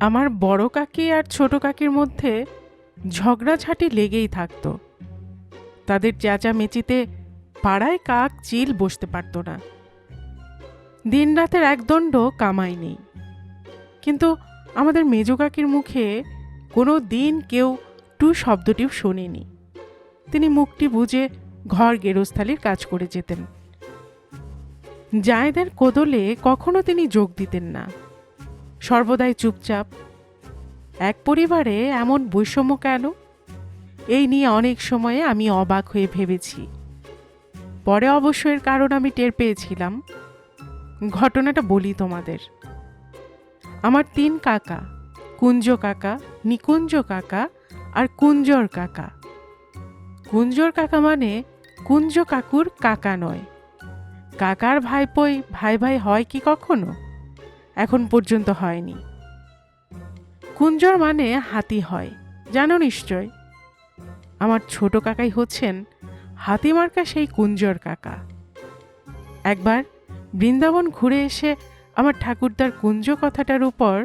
আমার বড় কাকি আর ছোট কাকির মধ্যে ঝগড়াঝাটি লেগেই থাকতো। তাদের চেঁচামেচিতে পাড়ায় কাক চিল বসতে পারত না। দিন রাতের একদণ্ড কামাই নেই। কিন্তু আমাদের মেজ কাকির মুখে কোনো দিন কেউ টু শব্দটিও শোনেনি। তিনি মুখটি বুজে ঘর গেরস্থালির কাজ করে যেতেন। জায়েদের কোদলে কখনো তিনি যোগ দিতেন না, সর্বদাই চুপচাপ। এক পরিবারে এমন বৈষম্য কেন? এই নিয়ে অনেক সময়ে আমি অবাক হয়ে ভেবেছি। পরে অবশ্য এর কারণ আমি টের পেয়েছিলাম। ঘটনাটা বলি তোমাদের। আমার 3 কাকা, কুঞ্জ কাকা, নিকুঞ্জ কাকা আর কুঞ্জর কাকা। কুঞ্জর কাকা মানে কুঞ্জ কাকুর কাকা নয়। কাকার ভাইপোই ভাই ভাই হয় কি কখনো? এখন পর্যন্ত হয়নি। কুঞ্জর মানে হাতি হয়, জানো নিশ্চয়। আমার ছোট কাকাই হচ্ছেন হাতিমার্কা সেই কুঞ্জর কাকা। একবার বৃন্দাবন ঘুরে এসে আমার ঠাকুরদার কুঞ্জ কথাটার উপর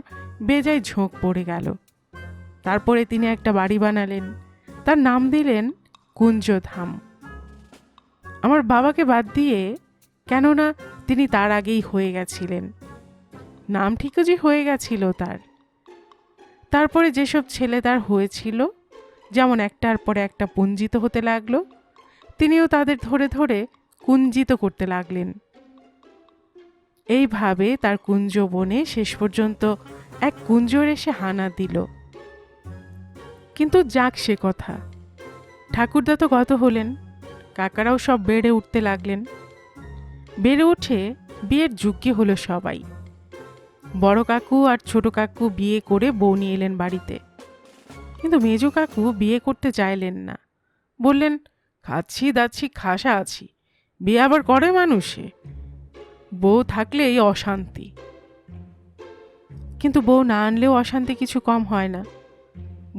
বেজায় ঝোঁক পড়ে গেল। তারপরে তিনি একটা বাড়ি বানালেন, তার নাম দিলেন কুঞ্জধাম। আমার বাবাকে বাদ দিয়ে, কেননা তিনি তার আগেই হয়ে গেছিলেন। নাম ঠিকও যে হয়ে গেছিল তার। তারপরে যেসব ছেলে তার হয়েছিল, যেমন একটার পরে একটা পুঞ্জিত হতে লাগলো, তিনিও তাদের ধরে ধরে কুঞ্জিত করতে লাগলেন। এইভাবে তার কুঞ্জ বনে শেষ পর্যন্ত এক কুঞ্জর এসে হানা দিল। কিন্তু যাক সে কথা, ঠাকুরদা তো গত হলেন, কাকারাও সব বেড়ে উঠতে লাগলেন। বেড়ে উঠে বিয়ের যোগ্য হলো সবাই। বড় কাকু আর ছোট কাকু বিয়ে করে বউ নিয়ে এলেন বাড়িতে। কিন্তু মেজ কাকু বিয়ে করতে চাইলেন না। বললেন, খাচ্ছি দাচ্ছি খাসা আছি, বিয়ে আবার করে মানুষে? বউ থাকলেই অশান্তি। কিন্তু বউ না আনলেও অশান্তি কিছু কম হয় না।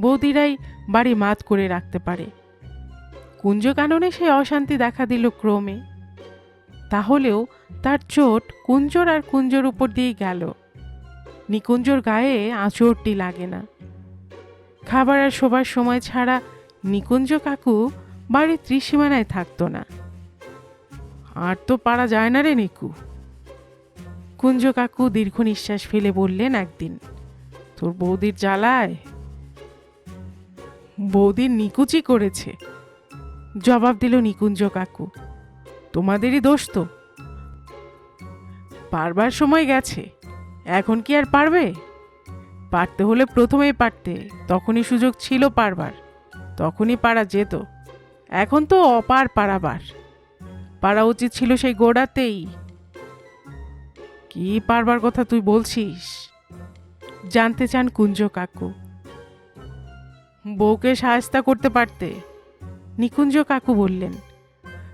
বৌদিরাই বাড়ি মাত করে রাখতে পারে। কুঞ্জ কাননে সেই অশান্তি দেখা দিল ক্রমে। তাহলেও তার চোট কুঞ্জর আর কুঞ্জর উপর দিয়ে গেল। নিকুঞ্জর গায়ে আঁচড়টি লাগে না। খাবার আর শোবার সময় ছাড়া নিকুঞ্জ কাকু বাড়ির ত্রিসীমানায় থাকতো না। আর তো পারা যায় না রে নিকু। কুঞ্জ কাকু দীর্ঘ নিঃশ্বাস ফেলে বললেন একদিন, তোর বৌদির জ্বালায়। বৌদির নিকুচি করেছে, জবাব দিল নিকুঞ্জ কাকু। তোমাদেরই দোষ তো। পারবার সময় গেছে, এখন কি আর পারবে? পারতে হলে প্রথমেই পারতে, তখনই সুযোগ ছিল পারবার, তখনই পারা যেত। এখন তো অপার পারাবার। পারা উচিত ছিল সেই গোড়াতেই। কি পারবার কথা তুই বলছিস? জানতে চান কুঞ্জ কাকু। বউকে সাহায্য করতে পারতে, নিকুঞ্জ কাকু বললেন।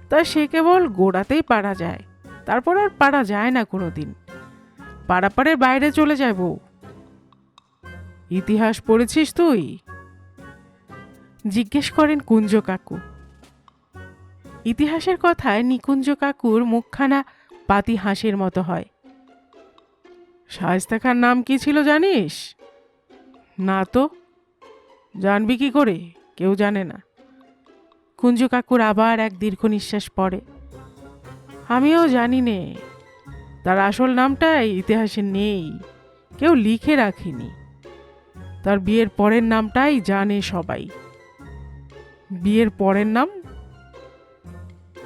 তা সে কেবল গোড়াতেই পারা যায়, তারপর আর পারা যায় না কোনোদিন। পারাপারের বাইরে চলে যায় বউ। ইতিহাস পড়েছিস তুই? জিজ্ঞেস করেন কুঞ্জ কাকু। ইতিহাসের কথায় নিকুঞ্জ কাকুর মুখখানা পাতি হাঁসের মতো হয়। শায়েস্তা খাঁর নাম কি ছিল জানিস? না তো। জানবি কি করে? কেউ জানে না। কুঞ্জ কাকুর আবার এক দীর্ঘ নিঃশ্বাস পড়ে। আমিও জানি নে। তার আসল নামটাই ইতিহাসে নেই, কেউ লিখে রাখেনি। তার বিয়ের পরের নামটাই জানে সবাই। বিয়ের পরের নাম?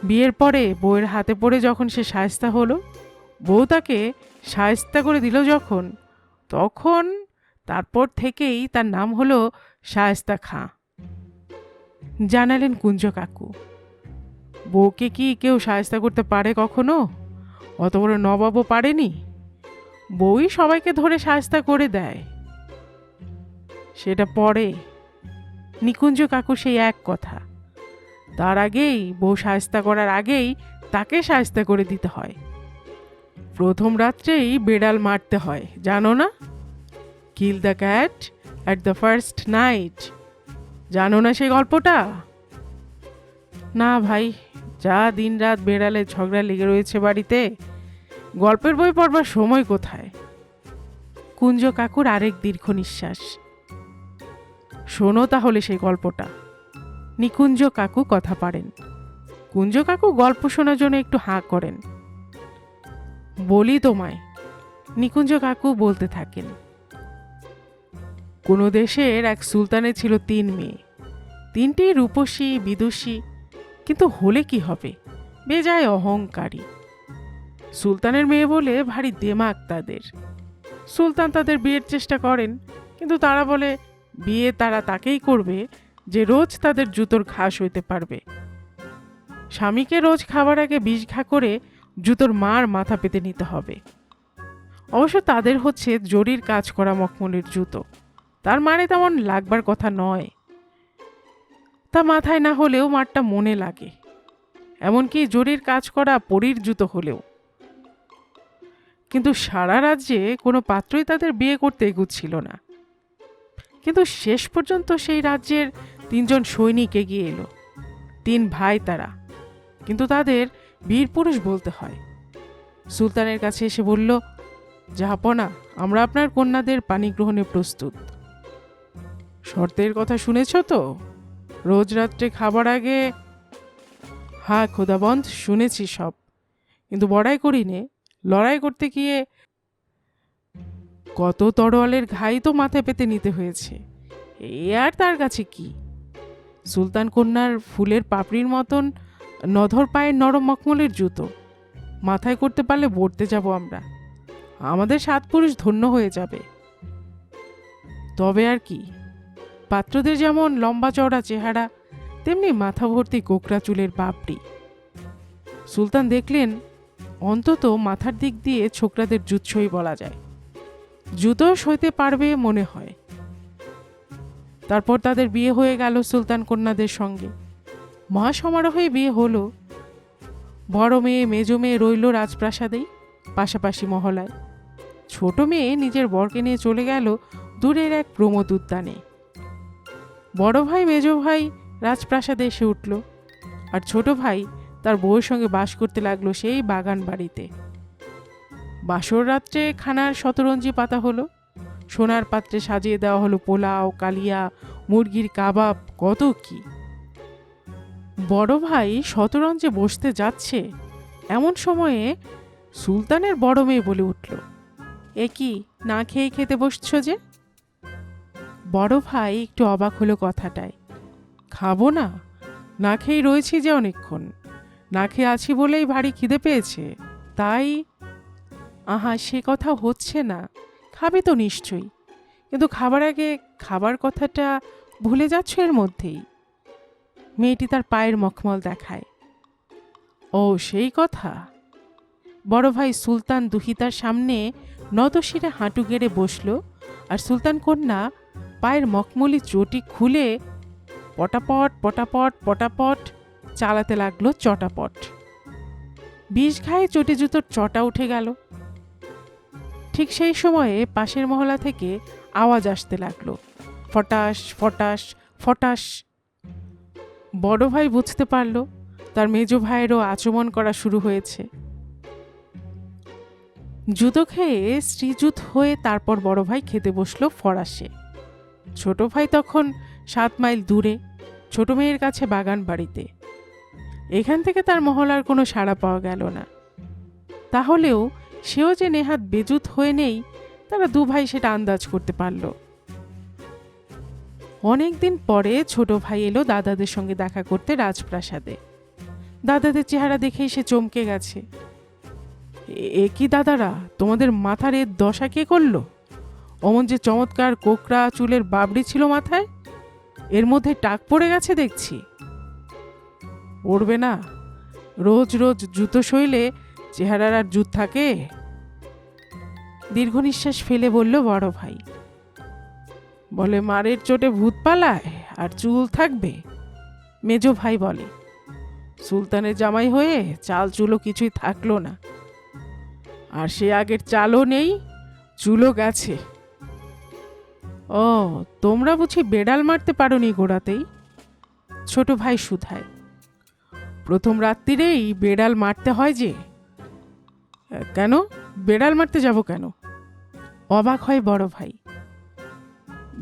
বিয়ের পরে বউয়ের হাতে পড়ে যখন সে শায়েস্তা হলো, বউ তাকে শায়েস্তা করে দিল যখন, তখন তারপর থেকেই তার নাম হলো শায়েস্তা খাঁ, জানালেন কুঞ্জ কাকু। বউকে কি কেউ শায়েস্তা করতে পারে কখনো? অত বড় নবাবও পারেনি। বউই সবাইকে ধরে শায়েস্তা করে দেয়। সেটা পরে। নিকুঞ্জ কাকু সেই এক কথা। তার আগেই, বউ শায়েস্তা করার আগেই তাকে শায়েস্তা করে দিতে হয়। প্রথম রাত্রেই বেড়াল মারতে হয়, জানো না? Kill the cat at the first night. জানো না সেই গল্পটা? না ভাই, যা দিন রাত বেড়ালের ঝগড়া লেগে রয়েছে বাড়িতে, গল্পের বই পড়বার সময় কোথায়? কুঞ্জ কাকুর আরেক দীর্ঘ নিঃশ্বাস। শোনো তাহলে সেই গল্পটা। নিকুঞ্জ কাকু কথা পারেন। কুঞ্জ কাকু গল্প শোনার জন্য একটু হাঁ করেন। বলি তোমায়, নিকুঞ্জ কাকু বলতে থাকেন। কোনো দেশের এক সুলতানের ছিল 3 মেয়ে। 3টি রূপসী বিদুষী, কিন্তু হলে কি হবে, বেজায় অহংকারী। সুলতানের মেয়ে বলে ভারী দেমাক তাদের। সুলতান তাদের বিয়ের চেষ্টা করেন, কিন্তু তারা বলে বিয়ে তারা তাকেই করবে যে রোজ তাদের জুতোর ঘা সইতে পারবে। স্বামীকে রোজ খাবার আগে 20 ঘা করে জুতোর মার মাথা পেতে নিতে হবে। অবশ্য তাদের হচ্ছে জরির কাজ করা মখমলের জুতো, তার মারে তেমন লাগবার কথা নয়। তা মাথায় না হলেও মারটা মনে লাগে, এমনকি জরির কাজ করা পরীর জুতো হলেও। কিন্তু সারা রাজ্যে কোনো পাত্রই তাদের বিয়ে করতে এগুচ্ছিল না। কিন্তু শেষ পর্যন্ত সেই রাজ্যের 3 জন সৈনিক এগিয়ে এলো। 3 ভাই তারা, কিন্তু তাদের বীর পুরুষ বলতে হয়। সুলতানের কাছে এসে বলল, জাহাপনা, আমরা আপনার কন্যাদের পানি গ্রহণে প্রস্তুত। শর্তের কথা শুনেছ তো? রোজ রাত্রে খাবার আগে। হ্যাঁ খোদাবন্ধ, শুনেছি সব, কিন্তু বড়াই করিনে। লড়াই করতে গিয়ে কত তরোয়ালের ঘাই তো মাথায় পেতে নিতে হয়েছে, এ আর তার কাছে কি। সুলতান কন্যার ফুলের পাপড়ির মতন নধর পায়ের নরম মখমলের জুতো মাথায় করতে পারলে বর্তে যাব আমরা। আমাদের 7 পুরুষ ধন্য হয়ে যাবে। তবে আর কি, পাত্রদের যেমন লম্বা চওড়া চেহারা, তেমনি মাথা ভর্তি কোকড়া চুলের পাপড়ি। সুলতান দেখলেন অন্তত মাথার দিক দিয়ে ছোকরাদের জুৎসই বলা যায়, জুতো সইতে পারবে মনে হয়। তারপর তাদের বিয়ে হয়ে গেল সুলতান কন্যাদের সঙ্গে। মহাসমারোহে বিয়ে হলো। বড় মেয়ে মেজ মেয়ে রইল রাজপ্রাসাদেই, পাশাপাশি মহলায়। ছোট মেয়ে নিজের বরকে নিয়ে চলে গেল দূরের এক প্রমোদ উদ্যানে। বড় ভাই মেজ ভাই রাজপ্রাসাদে এসে উঠল, আর ছোট ভাই তার বউয়ের সঙ্গে বাস করতে লাগলো সেই বাগান বাড়িতে। বাসর রাত্রে খানার শতরঞ্জি পাতা হলো, সোনার পাত্রে সাজিয়ে দেওয়া হলো পোলাও, কালিয়া, মুরগির কাবাব, কত কি। বড় ভাই শতরঞ্জে বসতে যাচ্ছে, এমন সময়ে সুলতানের বড় মেয়ে বলে উঠল, এ কি, না খেয়ে খেতে বসছ যে? বড় ভাই একটু অবাক হলো কথাটায়। খাবো না? না খেয়ে রয়েছি যে অনেকক্ষণ, না খেয়ে আছি বলেই ভারী খিদে পেয়েছে, তাই। আহা, সে কথা হচ্ছে না, খাবে তো নিশ্চয়ই, কিন্তু খাবার আগে খাবার কথাটা ভুলে যাচ্ছ এর মধ্যেই। মেয়েটি তার পায়ের মখমল দেখায়। ও সেই কথা। বড় ভাই সুলতান দুহিতার সামনে নতশিরে হাঁটু গেড়ে বসল, আর সুলতান কন্যা পায়ের মখমলি চটি খুলে পটাপট পটাপট পটাপট চালাতে লাগলো চটাপট। 20 ঘায়ে চটি জুতোর চটা উঠে গেল। ঠিক সেই সময়ে পাশের মহলা থেকে আওয়াজ আসতে লাগলো, ফটাস ফটাস ফটাস। বড় ভাই বুঝতে পারল তার মেজ ভাইয়েরও আচমন করা শুরু হয়েছে। জুতো খেয়ে শ্রীযুত হয়ে তারপর বড় ভাই খেতে বসলো ফরাসে। ছোট ভাই তখন 7 মাইল দূরে ছোট মেয়ের কাছে বাগান বাড়িতে। এখান থেকে তার মহলার কোনো সাড়া পাওয়া গেল না। তাহলেও সেও যে নেহাত বেজুত হয়ে নেই, তারা 2 ভাই সেটা আন্দাজ করতে পারল। অনেকদিন পরে ছোট ভাই এলো দাদাদের সঙ্গে দেখা করতে রাজপ্রাসাদে। দাদাদের চেহারা দেখেই সে চমকে গেছে। এ কি দাদারা, তোমাদের মাথার এর দশা কে করলো? অমন যে চমৎকার কোকড়া চুলের বাবড়ি ছিল মাথায়, এর মধ্যে টাক পড়ে গেছে দেখছি। পড়বে না? রোজ রোজ জুতো সইলে চেহারার আর জুত থাকে? দীর্ঘ নিঃশ্বাস ফেলে বলল বড় ভাই। বলে মারের চোটে ভূত পালায় আর চুল থাকবে? মেজ ভাই বলে, সুলতানের জামাই হয়ে চাল চুলো কিছুই থাকলো না, আর সে আগের চালও নেই, চুলো গেছে। ও, তোমরা বুঝি বেড়াল মারতে পারোনি গোড়াতেই? ছোট ভাই শুধায়। প্রথম রাত্রিরেই বেড়াল মারতে হয় যে। কেন, বেড়াল মারতে যাব কেন? অবাক হয় বড় ভাই।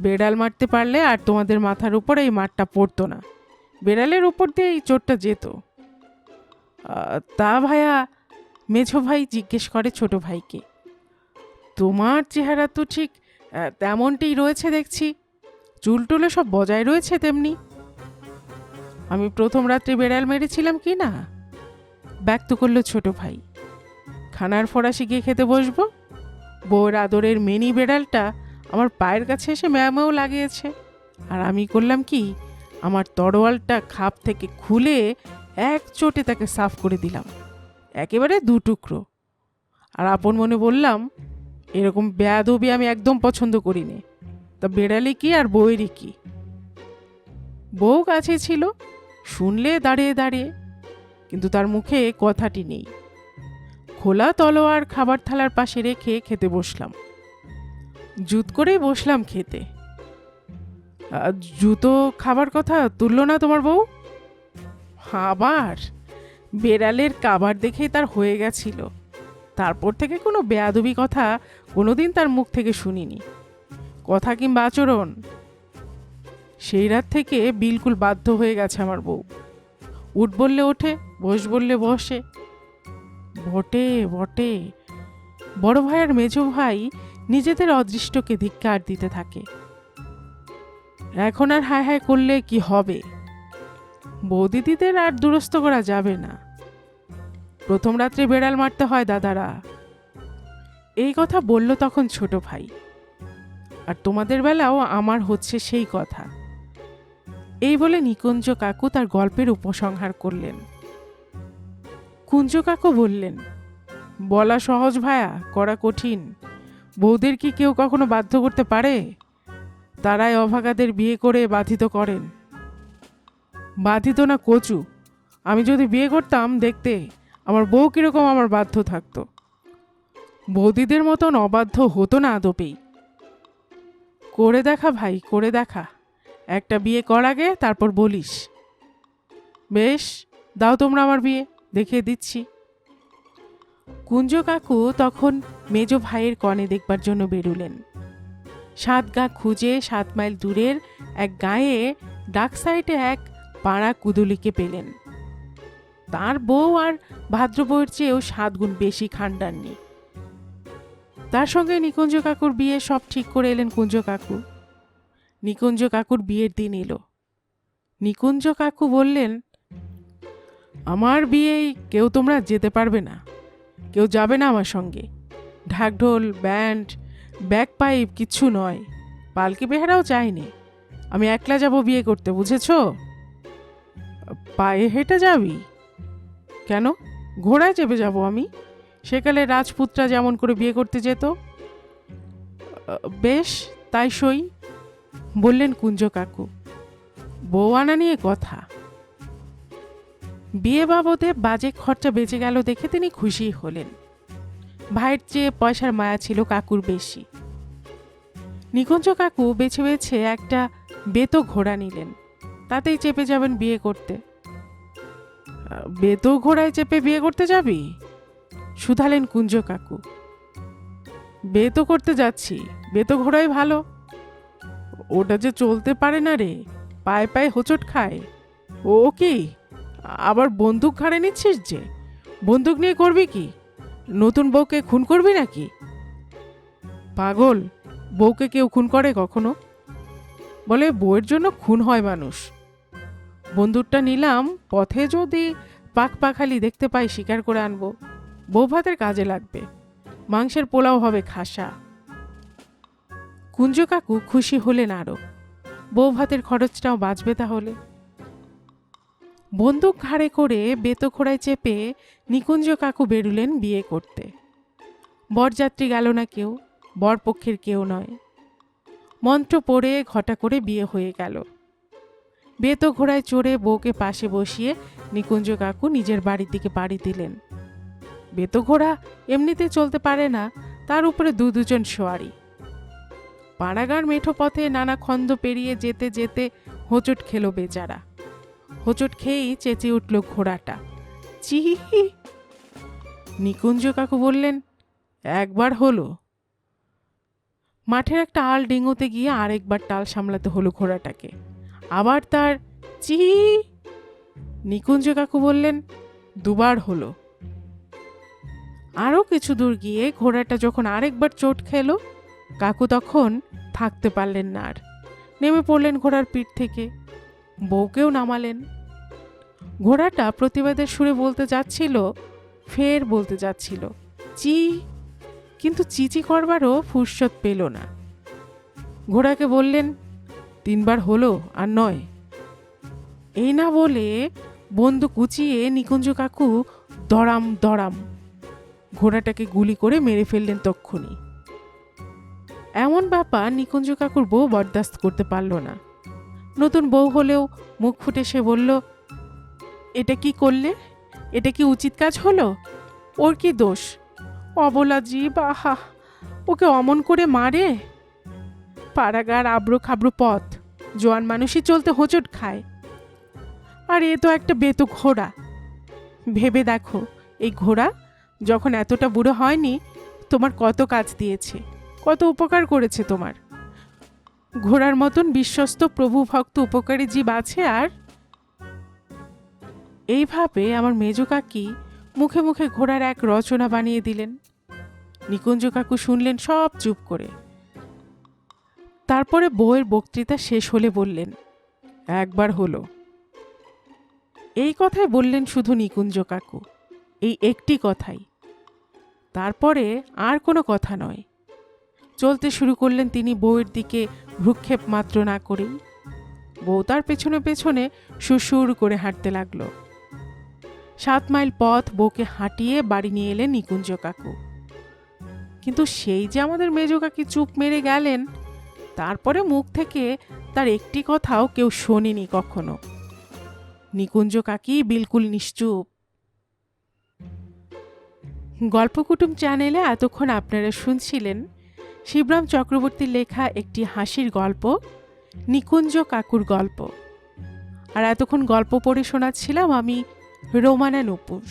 বেড়াল মারতে পারলে আর তোমাদের মাথার উপর এই মারটা পড়তো না, বেড়ালের উপর দিয়ে এই চোরটা যেত। তা ভাইয়া, মেঝো ভাই জিজ্ঞেস করে ছোট ভাইকে। তোমার চেহারা তো ঠিক তেমনটাই রয়েছে দেখছি, চুলটুলে সব বজায় রয়েছে তেমনি। আমি প্রথম রাত্রে বেড়াল মেরেছিলাম কি না? ব্যক্ত করলো ছোট ভাই। খানার ফরাসি গিয়ে খেতে বসবো, বউর আদরের মিনি বেড়ালটা আমার পায়ের কাছে এসে ম্যাও লাগিয়েছে, আর আমি করলাম কি, আমার তরোয়ালটা খাপ থেকে খুলে এক চোটে তাকে সাফ করে দিলাম, একেবারে দু টুকরো। আর আপন মনে বললাম, এরকম বেয়াদবি আমি একদম পছন্দ করি নে। তা বেড়ালে কি আর বউয়েরই কি? বউ কাছে ছিল, শুনলে দাঁড়িয়ে দাঁড়িয়ে, কিন্তু তার মুখে কথাটি নেই। খোলা তলোয়ার খাবার থালার পাশে রেখে খেতে বসলাম। জুত করেই বসলাম খেতে। জুতো খাবার কথা তুলল না তোমার বউ? আবার বেড়ালের কাবার দেখেই তার হয়ে গেছিল। তারপর থেকে কোনো বেয়াদবি কথা কোনোদিন তার মুখ থেকে শুনিনি, কথা কিংবা আচরণ। সেই রাত থেকে বিলকুল বাধ্য হয়ে গেছে আমার বউ। উঠ বললে ওঠে, বস বললে বসে। বটে বটে, বড় ভাই আর মেজো ভাই নিজেদের অদৃষ্টকে ধিক্কার দিতে থাকে। এখন আর হায় হায় করলে কি হবে? বৌদিদিদের আর দুরস্ত করা যাবে না। প্রথম রাত্রে বেড়াল মারতে হয় দাদারা। এই কথা বলল তখন ছোট ভাই। আর তোমাদের বেলাও আমার হচ্ছে সেই কথা। এই বলে নিকুঞ্জ কাকু তার গল্পের উপসংহার করলেন। কুঞ্জ কাকু বললেন, বলা সহজ ভায়া, করা কঠিন। বউদের কি কেউ কখনো বাধ্য করতে পারে? তারাই অভাগাদের বিয়ে করে বাধিত করেন। বাধিত না কচু, আমি যদি বিয়ে করতাম, দেখতে আমার বউ কিরকম আমার বাধ্য থাকতো। বৌদিদের মতন অবাধ্য হতো না আদপেই। করে দেখা ভাই, করে দেখা। একটা বিয়ে কর আগে, তারপর বলিস। বেশ, দাও তোমরা আমার বিয়ে, দেখিয়ে দিচ্ছি। কুঞ্জ কাকু তখন মেজো ভাইয়ের কনে দেখবার জন্য বেরুলেন। 7 গা খুঁজে 7 মাইল দূরের এক গায়ে ডাক সাইডে এক পাড়া কুদুলিকে পেলেন। তার বউ আর ভাদ্র বউয়ের চেয়েও 7 গুণ বেশি খান্ডাননি। তার সঙ্গে নিকুঞ্জ কাকুর বিয়ে সব ঠিক করে এলেন কুঞ্জ কাকু। নিকুঞ্জ কাকুর বিয়ের দিন এলো। নিকুঞ্জ কাকু বললেন, আমার বিয়েই কেউ তোমরা যেতে পারবে না, কেউ যাবে না আমার সঙ্গে। ঢাকঢোল, ব্যান্ড, ব্যাক পাইপ কিচ্ছু নয়, পালকি বেহারাও চাইনি। আমি একলা যাব বিয়ে করতে, বুঝেছ? পায়ে হেঁটে যাবি? কেন, ঘোড়ায় চেপে যাব আমি। সেকালে রাজপুতরা যেমন করে বিয়ে করতে যেত। বেশ, তাই সই, বললেন কুঞ্জ কাকু। বউ আনা নিয়ে কথা। বিয়ে বাবদে বাজে খরচা বেঁচে গেল দেখে তিনি খুশি হলেন। ভাইয়ের চেয়ে পয়সার মায়া ছিল কাকুর বেশি। নিকুঞ্জ কাকু বেছে বেছে একটা বেতো ঘোড়া নিলেন, তাতেই চেপে যাবেন বিয়ে করতে। বেতো ঘোড়ায় চেপে বিয়ে করতে যাবি? শুধালেন কুঞ্জ কাকু। বেতো করতে যাচ্ছি, বেতো ঘোড়াই ভালো। ওটা যে চলতে পারে না রে, পায়ে পায়ে হোঁচট খায়। ও কি, আবার বন্দুক ঘাড়ে নিচ্ছিস যে? বন্দুক নিয়ে করবি কি? নতুন বউকে খুন করবি নাকি? পাগল, বউকে কেউ খুন করে কখনো? বলে বউয়ের জন্য খুন হয় মানুষ। বন্দুকটা নিলাম, পথে যদি পাখালি দেখতে পাই শিকার করে আনবো। বউ ভাতের কাজে লাগবে, মাংসের পোলাও হবে খাসা। কুঞ্জ কাকু খুশি হলেন আরো, বউ ভাতের খরচটাও বাঁচবে তাহলে। বন্দুক ঘাড়ে করে বেতো ঘোড়ায় চেপে নিকুঞ্জ কাকু বেরুলেন বিয়ে করতে। বরযাত্রী গেল না কেউ, বরপক্ষের কেউ নয়। মন্ত্র পড়ে ঘটা করে বিয়ে হয়ে গেল। বেতো ঘোড়ায় চড়ে বউকে পাশে বসিয়ে নিকুঞ্জ কাকু নিজের বাড়ির দিকে পাড়ি দিলেন। বেতো ঘোড়া এমনিতে চলতে পারে না, তার উপরে দুজন সোয়ারি। পাড়াগাঁর মেঠো পথে নানা খন্দ পেরিয়ে যেতে যেতে হোঁচট খেলো বেচারা। হোঁচট খেয়েই চেঁচিয়ে উঠল ঘোড়াটা, চিহি। নিকুঞ্জ কাকু বললেন, একবার হলো। মাঠের একটা আল ডিঙোতে গিয়ে আরেকবার টাল সামলাতে হলো ঘোড়াটাকে। আবার তার চি। নিকুঞ্জ কাকু বললেন, দুবার হলো। আরও কিছু দূর গিয়ে ঘোড়াটা যখন আরেকবার চোট খেলো, কাকু তখন থাকতে পারলেন না আর, নেমে পড়লেন ঘোড়ার পিঠ থেকে, বউকেও নামালেন। ঘোড়াটা প্রতিবাদের সুরে বলতে যাচ্ছিল, ফের বলতে যাচ্ছিল চি, কিন্তু চিচি করবারও ফুরসত পেল না। ঘোড়াকে বললেন, 3 বার হলো, আর নয়। এই না বলে বন্দুক কুচিয়ে নিকুঞ্জ কাকু দড়াম দড়াম ঘোড়াটাকে গুলি করে মেরে ফেললেন তক্ষুনি। এমন ব্যাপার নিকুঞ্জ কাকুর বউ বরদাস্ত করতে পারল না। নতুন বউ হলেও মুখ ফুটে সে বলল, এটা কি করলে? এটা কি উচিত কাজ হলো? ওর কি দোষ? অবলা জীব, আহা, ওকে অমন করে মারে। পাড়াগার আব্রো খাবড়ো পথ, জোয়ান মানুষই চলতে হোঁচট খায়, আর এ তো একটা বেতু ঘোড়া। ভেবে দেখো, এই ঘোড়া যখন এতটা বুড়ো হয়নি, তোমার কত কাজ দিয়েছে, কত উপকার করেছে তোমার। ঘোড়ার মতন বিশ্বস্ত প্রভু ভক্ত উপকারী জীব আছে আর? এইভাবে আমার মেজ কাকি মুখে মুখে ঘোড়ার এক রচনা বানিয়ে দিলেন। নিকুঞ্জ কাকু শুনলেন সব চুপ করে। তারপরে বউয়ের বক্তৃতা শেষ হলে বললেন, একবার হলো। এই কথাই বললেন শুধু নিকুঞ্জ কাকু, এই একটি কথাই। তারপরে আর কোনো কথা নয়। চলতে শুরু করলেন তিনি বউয়ের দিকে ভ্রুক্ষেপ মাত্র না করেই। বউ তার পেছনে পেছনে সুসুর করে হাঁটতে লাগলো। 7 মাইল পথ বউকে হাঁটিয়ে বাড়ি নিয়ে এলেন নিকুঞ্জ কাকু। কিন্তু সেই যে আমাদের মেজ কাকি চুপ মেরে গেলেন, তারপরে মুখ থেকে তার একটি কথাও কেউ শোনেনি কখনো। নিকুঞ্জ কাকি বিলকুল নিশ্চুপ। গল্পকুটুম চ্যানেলে এতক্ষণ আপনারা শুনছিলেন শিবরাম চক্রবর্তীর লেখা একটি হাসির গল্প, নিকুঞ্জ কাকুর গল্প। আর এতক্ষণ গল্প পড়ে শোনাচ্ছিলাম আমি রোমানা নুপুর।